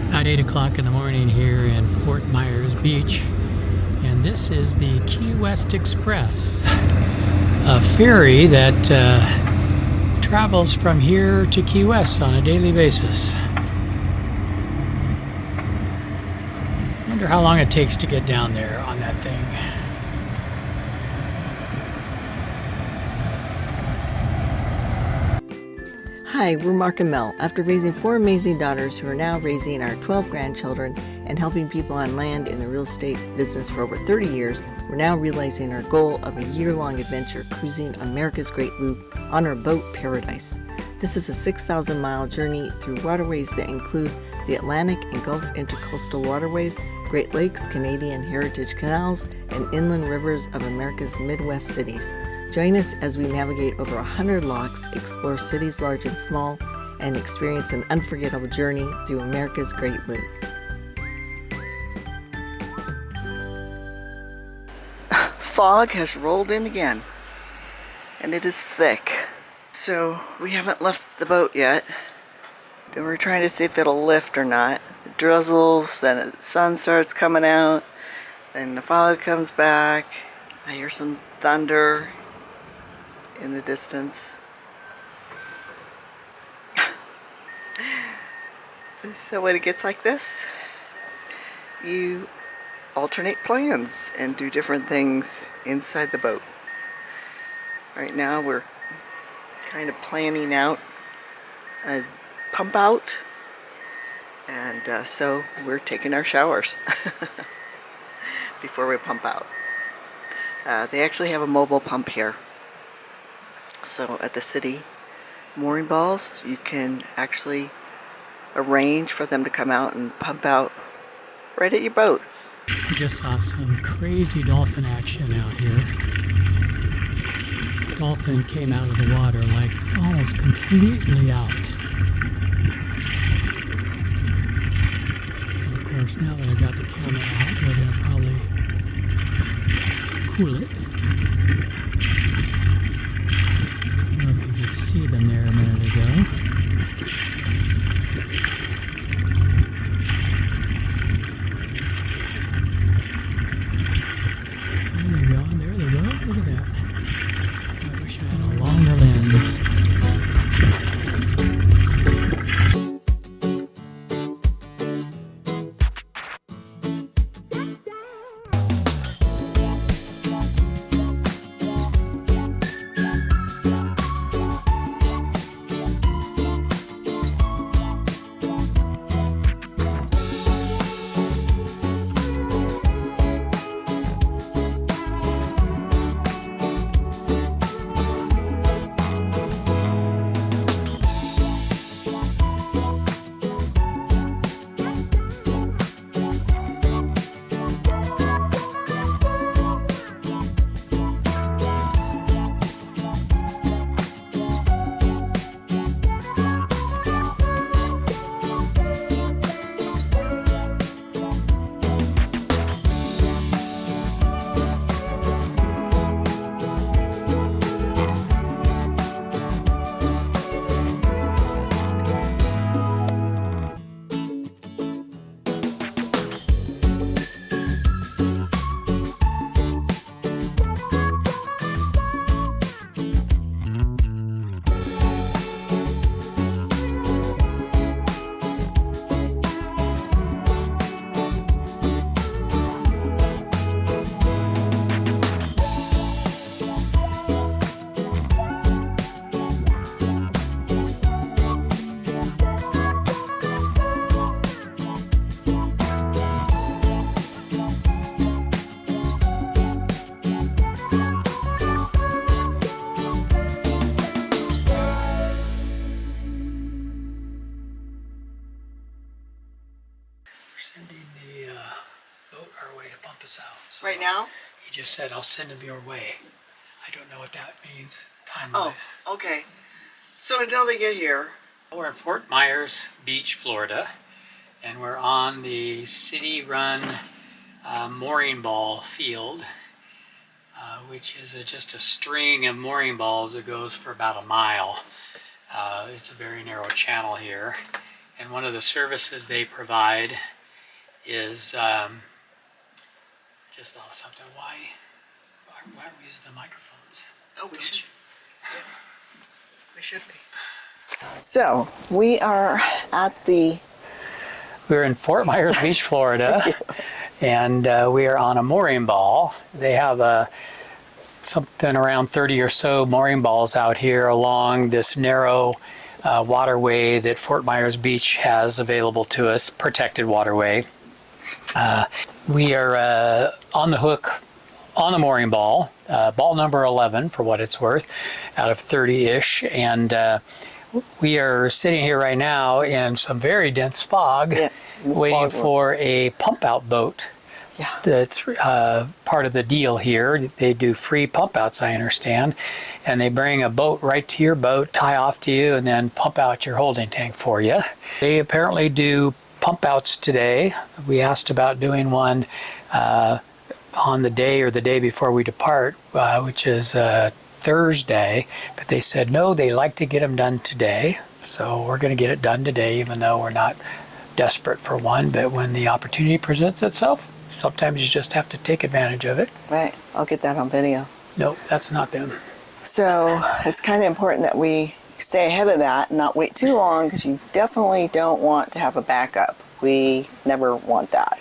About 8 o'clock in the morning here in Fort Myers Beach, and this is the Key West Express, a ferry that travels from here to Key West on a daily basis. I wonder how long it takes to get down there on that thing. Hi, we're Mark and Mel. After raising 4 amazing daughters who are now raising our 12 grandchildren and helping people on land in the real estate business for over 30 years, we're now realizing our goal of a year-long adventure cruising America's Great Loop on our boat Paradise. This is a 6,000-mile journey through waterways that include the Atlantic and Gulf intercoastal waterways, Great Lakes, Canadian heritage canals, and inland rivers of America's Midwest cities. Join us as we navigate over 100 locks, explore cities large and small, and experience an unforgettable journey through America's Great Loop. Fog has rolled in again, and it is thick. So we haven't left the boat yet. And we're trying to see if it'll lift or not. It drizzles, then the sun starts coming out, then the fog comes back. I hear some thunder in the distance. So when it gets like this, you alternate plans and do different things inside the boat. Right now we're kind of planning out a pump out, and so we're taking our showers before we pump out. They actually have a mobile pump here. So at the city mooring balls, you can actually arrange for them to come out and pump out right at your boat. We just saw some crazy dolphin action out here. Dolphin came out of the water like almost completely out. And of course, now that I've got the camera out, we're going to probably cool it. I don't know if you could see them there a minute ago. There they go, there they go, look at that. I wish I had a longer lens. Sending the boat our way to pump us out. So Right now? he just said, I'll send them your way. I don't know what that means time-wise. Oh, okay. So until they get here. We're in Fort Myers Beach, Florida, and we're on the city-run mooring ball field, which is just a string of mooring balls that goes for about a mile. It's a very narrow channel here, And one of the services they provide is just thought of something. Why don't we use the microphones? Oh, we should. Yeah, we should be. So we are at the. We're in Fort Myers Beach, Florida, and we are on a mooring ball. They have something around 30 or so mooring balls out here along this narrow waterway that Fort Myers Beach has available to us, protected waterway. We are on the hook on the mooring ball, ball number 11 for what it's worth, out of 30-ish, and we are sitting here right now in some very dense fog, waiting for a pump-out boat. Yeah. That's part of the deal here. They do free pump-outs, I understand, and they bring a boat right to your boat, tie off to you, and then pump out your holding tank for you. They apparently do pump-outs today. We asked about doing one on the day or the day before we depart, which is Thursday, but they said no, they like to get them done today, so we're going to get it done today, even though we're not desperate for one. But when the opportunity presents itself, sometimes you just have to take advantage of it. Right, I'll get that on video. No, that's not them. So it's kind of important that we stay ahead of that and not wait too long, because you definitely don't want to have a backup. We never want that.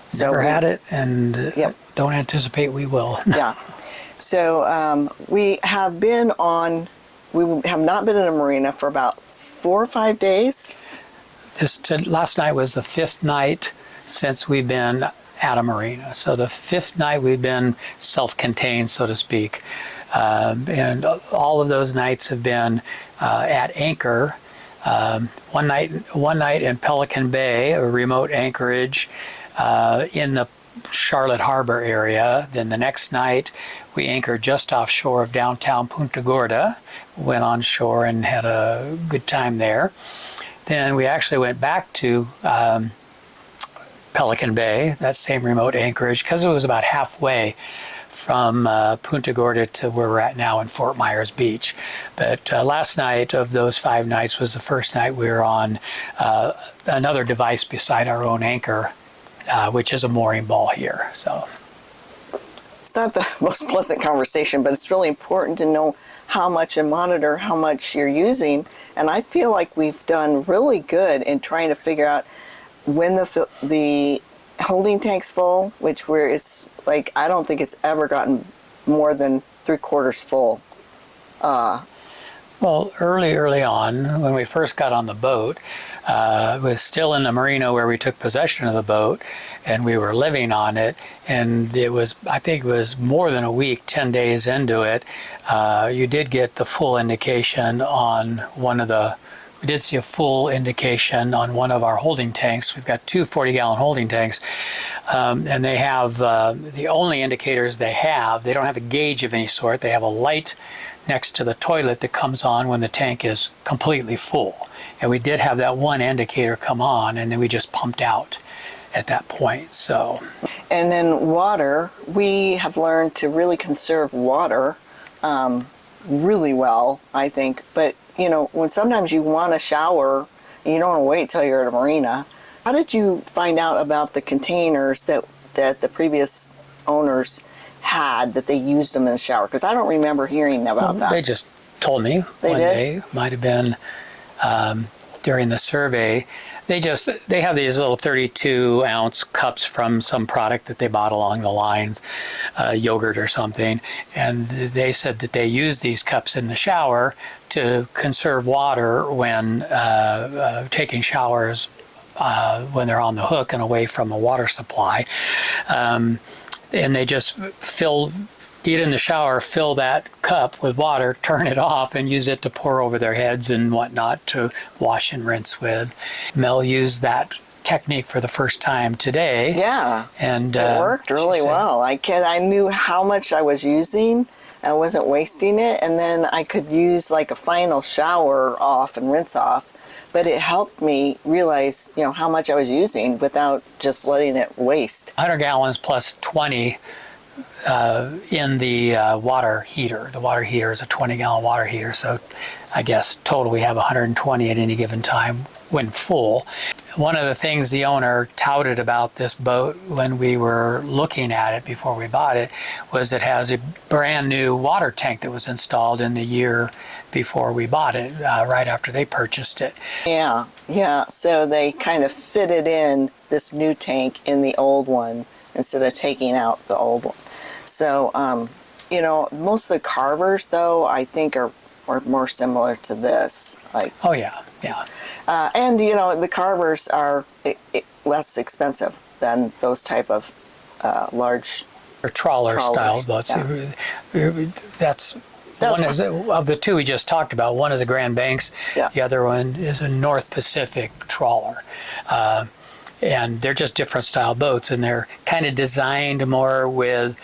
So never had it, and don't anticipate we will. Yeah. So we have not been in a marina for about 4 or 5 days. Last night was the 5th night since we've been at a marina. So the 5th night we've been self-contained, so to speak. And all of those nights have been at anchor. One night in Pelican Bay, a remote anchorage in the Charlotte Harbor area. Then the next night we anchored just offshore of downtown Punta Gorda, went on shore and had a good time there. Then we actually went back to Pelican Bay, that same remote anchorage, because it was about halfway from Punta Gorda to where we're at now in Fort Myers Beach. But last night of those 5 nights was the first night we were on another device beside our own anchor, which is a mooring ball here. So it's not the most pleasant conversation, but it's really important to know how much and monitor how much you're using. And I feel like we've done really good in trying to figure out when the holding tank's full, it's like, I don't think it's ever gotten more than 3/4 full. Well, early on, when we first got on the boat, it was still in the marina where we took possession of the boat, and we were living on it. And I think it was more than a week, 10 days into it, you did get the full indication on we did see a full indication on one of our holding tanks. We've got 2 40-gallon holding tanks, and they have the only indicators they don't have a gauge of any sort. They have a light next to the toilet that comes on when the tank is completely full. And we did have that one indicator come on, and then we just pumped out at that point. So, and then water, we have learned to really conserve water really well, I think. But when sometimes you want to shower and you don't want to wait till you're at a marina. How did you find out about the containers that the previous owners had, that they used them in the shower? Because I don't remember hearing about that. They just told me one day. Might have been during the survey. They have these little 32-ounce cups from some product that they bought along the line, yogurt or something, and they said that they use these cups in the shower to conserve water when taking showers when they're on the hook and away from a water supply. And they just get in the shower, fill that cup with water, turn it off, and use it to pour over their heads and whatnot to wash and rinse with. Mel used that technique for the first time today. Yeah, and it worked really well. I knew how much I was using. I wasn't wasting it, and then I could use like a final shower off and rinse off. But it helped me realize, how much I was using without just letting it waste. 100 gallons plus 20 in the water heater. The water heater is a 20-gallon water heater, so I guess total we have 120 at any given time when full. One of the things the owner touted about this boat when we were looking at it before we bought it was it has a brand new water tank that was installed in the year before we bought it, right after they purchased it. Yeah, yeah. So they kind of fitted in this new tank in the old one instead of taking out the old one. So, you know, most of the carvers, though, I think are more similar to this. Like, oh yeah, yeah. And you know, the carvers are less expensive than those type of large Or trawler style boats. Yeah. That's one is of the two we just talked about. One is a Grand Banks. Yeah. The other one is a North Pacific trawler. And they're just different style boats, and they're kind of designed more with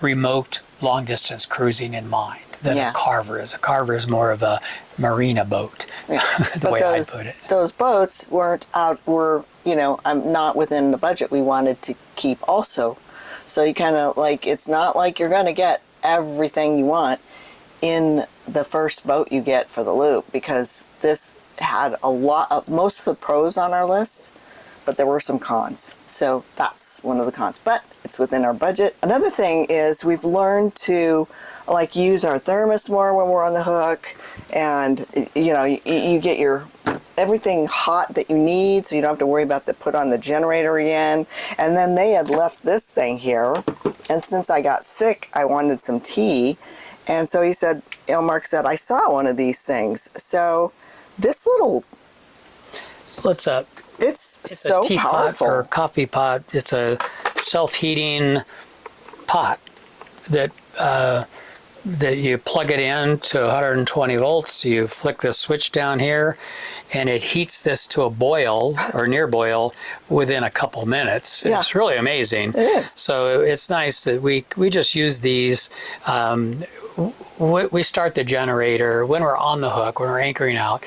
remote long distance cruising in mind than a carver is. A carver is more of a marina boat, the way I put it. Those boats were, you know, not within the budget we wanted to keep also. So you kind of like, it's not like you're going to get everything you want in the first boat you get for the loop, because this had a lot of, most of the pros on our list, but there were some cons. So that's one of the cons, but it's within our budget. Another thing is we've learned to like use our thermos more when we're on the hook, and you know, you get your everything hot that you need, so you don't have to worry about put on the generator again. And then they had left this thing here, and since I got sick, I wanted some tea, and so he said, Mark said, I saw one of these things. So this little, what's up? It's so a teapot powerful. Or coffee pot. It's a self-heating pot that you plug it in to 120 volts. You flick the switch down here, and it heats this to a boil or near boil within a couple minutes. Yeah. It's really amazing. It is. So it's nice that we just use these. We start the generator when we're on the hook, when we're anchoring out.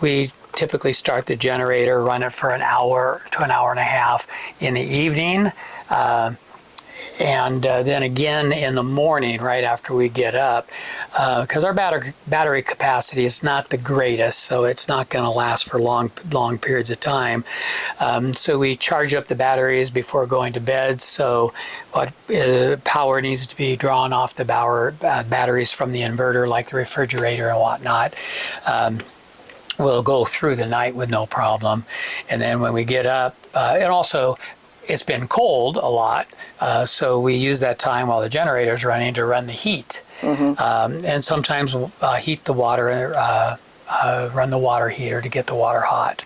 We typically start the generator, run it for an hour to an hour and a half in the evening, and then again in the morning right after we get up, because our battery capacity is not the greatest, so it's not going to last for long periods of time. So we charge up the batteries before going to bed, so what power needs to be drawn off the batteries from the inverter, like the refrigerator and whatnot, we'll go through the night with no problem. And then when we get up, and also it's been cold a lot, so we use that time while the generator's running to run the heat. Mm-hmm. And sometimes we'll heat the water, run the water heater to get the water hot.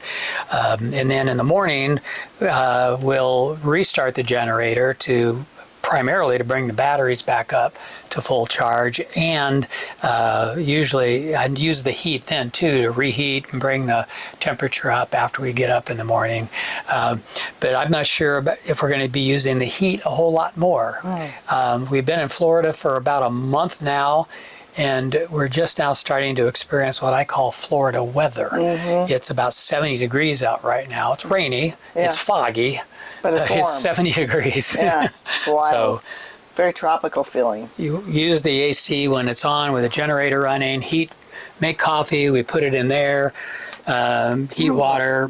And then in the morning, we'll restart the generator primarily to bring the batteries back up to full charge, and usually I'd use the heat then too to reheat and bring the temperature up after we get up in the morning. But I'm not sure if we're going to be using the heat a whole lot more. We've been in Florida for about a month now, and we're just now starting to experience what I call Florida weather. Mm-hmm. It's about 70 degrees out right now. It's rainy, it's foggy, but it's warm. It's 70 degrees. Yeah, it's wild. So, very tropical feeling. You use the AC when it's on with the generator running, make coffee, we put it in there, heat water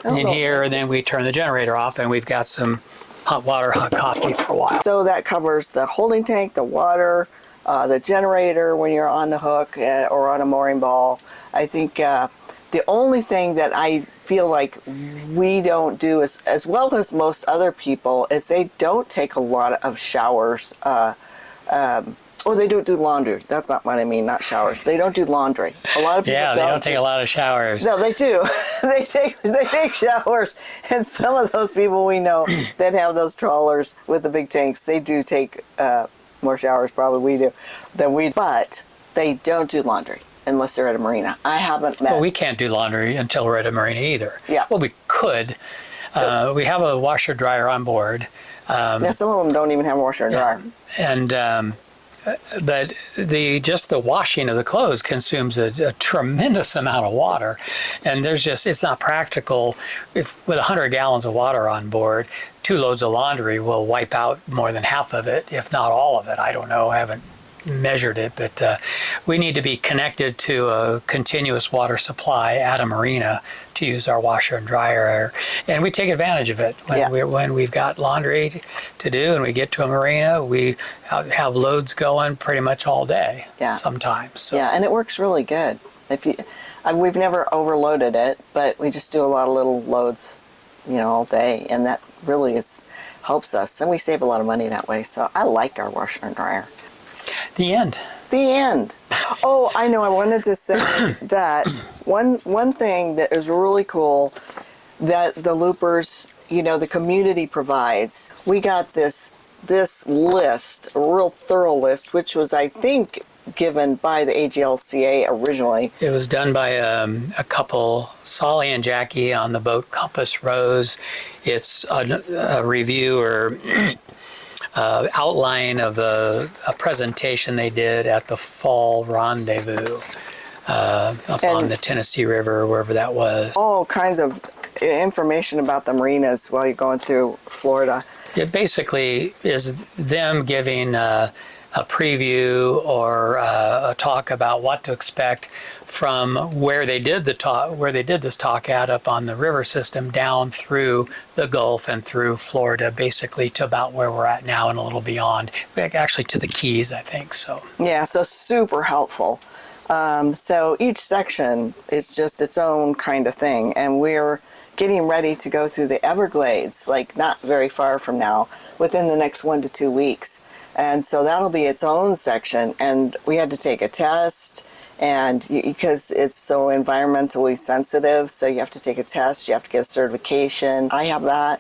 in here, and then we turn the generator off, and we've got some hot water, hot coffee for a while. So that covers the holding tank, the water, the generator when you're on the hook or on a mooring ball. I think the only thing that I feel like we don't do as well as most other people is they don't take a lot of showers. Or they don't do laundry. That's not what I mean, not showers. They don't do laundry. A lot of people they don't take a lot of showers. No, they do. they take showers. And some of those people we know that have those trawlers with the big tanks, they do take more showers probably we do than we, but they don't do laundry unless they're at a marina. I haven't met. Well, we can't do laundry until we're at a marina either. Yeah. Well, we could. We have a washer dryer on board. Yeah, some of them don't even have a washer and dryer. And but the washing of the clothes consumes a tremendous amount of water, and it's not practical with 100 gallons of water on board. 2 loads of laundry will wipe out more than half of it, if not all of it. I don't know. I haven't measured it, but we need to be connected to a continuous water supply at a marina to use our washer and dryer, and we take advantage of it when we've got laundry to do and we get to a marina. We have loads going pretty much all day sometimes. So. Yeah, and it works really good. We've never overloaded it, but we just do a lot of little loads, all day, and that really helps us, and we save a lot of money that way. So I like our washer and dryer. The end. Oh, I know. I wanted to say that one thing that is really cool that the loopers, the community provides. We got this list, a real thorough list, which was, I think, given by the AGLCA originally. It was done by a couple, Solly and Jackie, on the boat Compass Rose. It's a review or outline of a presentation they did at the Fall Rendezvous up on the Tennessee River, wherever that was. All kinds of information about the marinas while you're going through Florida. It basically is them giving a preview or a talk about what to expect from where they did this talk at, up on the river system, down through the Gulf and through Florida, basically to about where we're at now and a little beyond, actually to the Keys, I think. So yeah, so super helpful. So each section is just its own kind of thing, and we're getting ready to go through the Everglades, like not very far from now, within the next 1 to 2 weeks. And so that'll be its own section, and we had to take a test, and because it's so environmentally sensitive, so you have to take a test, you have to get a certification. I have that.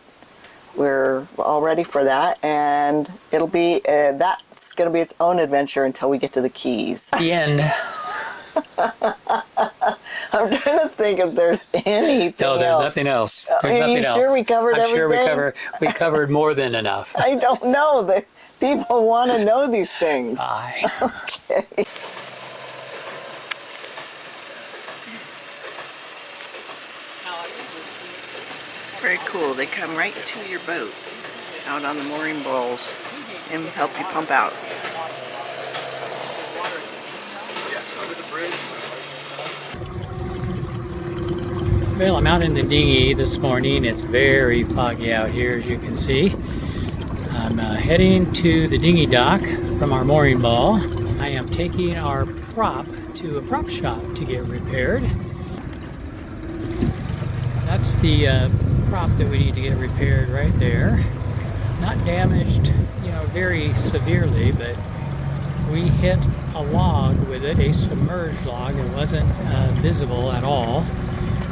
We're all ready for that, and it'll be that's going to be its own adventure until we get to the Keys. The end. I'm trying to think if there's anything No, there's else. Nothing else. Are you sure we covered everything? I'm sure we covered more than enough. I don't know. The people want to know these things. Bye. Okay. Very cool. They come right to your boat out on the mooring poles and help you pump out. Well, I'm out in the dinghy this morning. It's very foggy out here, as you can see. I'm heading to the dinghy dock from our mooring ball. I am taking our prop to a prop shop to get repaired. That's the prop that we need to get repaired right there. Not damaged, very severely, but we hit a log with it, a submerged log. It wasn't visible at all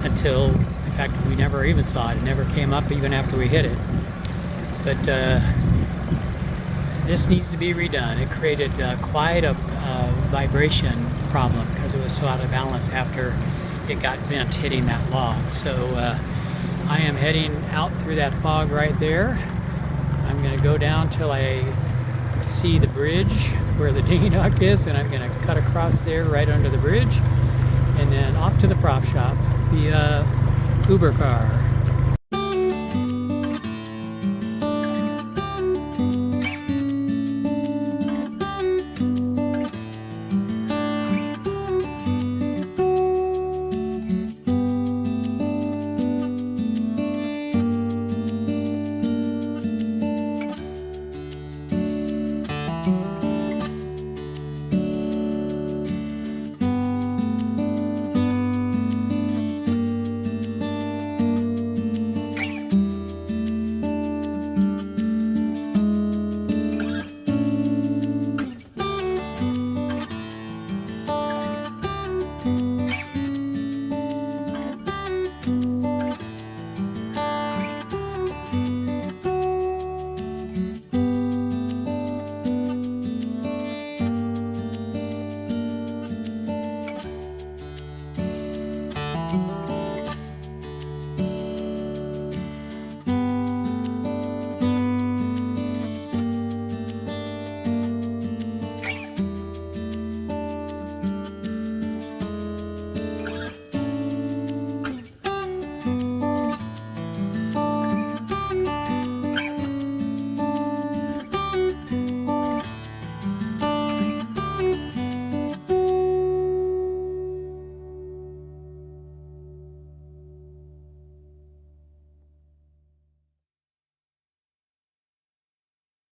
until, in fact, we never even saw it. It never came up even after we hit it. But this needs to be redone. It created quite a vibration problem because it was so out of balance after it got bent hitting that log. So I am heading out through that fog right there. I'm going to go down till I see the bridge where the dinghy dock is, and I'm going to cut across there right under the bridge and then off to the prop shop via Uber car.